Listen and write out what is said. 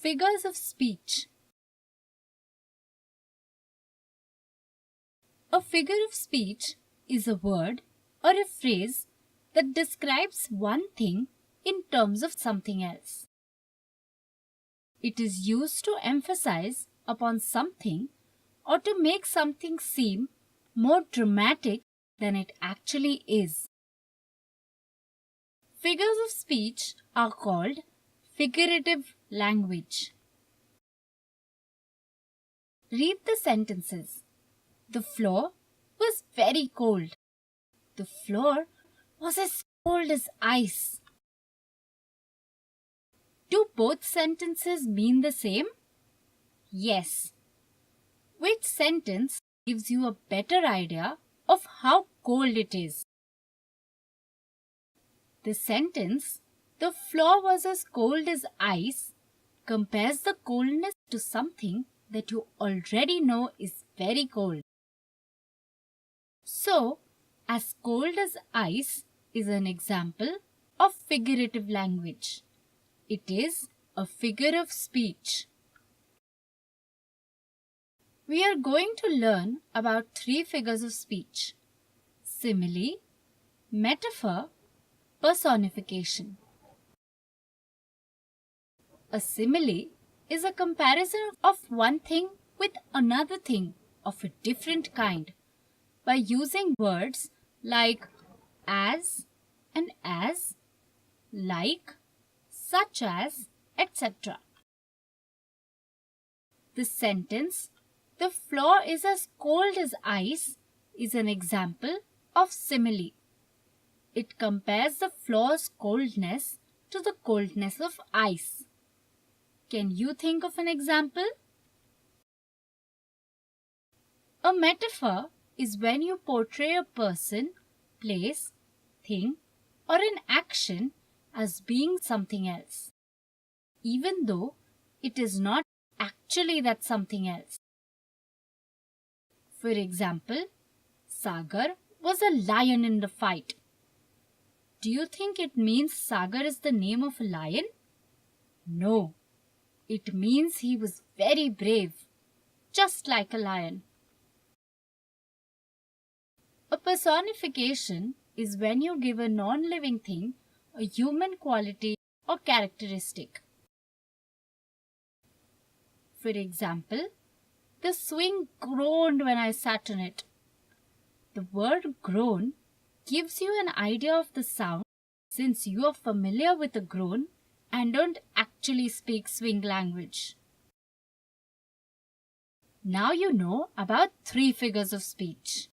Figures of speech. A figure of speech is a word or a phrase that describes one thing in terms of something else. It is used to emphasize upon something or to make something seem more dramatic than it actually is. Figures of speech are called figurative language. Read the sentences. The floor was very cold. The floor was as cold as ice. Do both sentences mean the same? Yes. Which sentence gives you a better idea of how cold it is? The sentence, "The floor was as cold as ice," compares the coldness to something that you already know is very cold. So, as cold as ice is an example of figurative language. It is a figure of speech. We are going to learn about 3 figures of speech: simile, metaphor, personification. A simile is a comparison of one thing with another thing of a different kind by using words like as and as, like, such as, etc. The sentence, "The floor is as cold as ice," is an example of simile. It compares the floor's coldness to the coldness of ice. Can you think of an example? A metaphor is when you portray a person, place, thing, or an action as being something else, even though it is not actually that something else. For example, Sagar was a lion in the fight. Do you think it means Sagar is the name of a lion? No. It means he was very brave, just like a lion. A personification is when you give a non-living thing a human quality or characteristic. For example, the swing groaned when I sat on it. The word groan gives you an idea of the sound since you are familiar with a groan and don't actually speak swing language. Now you know about 3 figures of speech.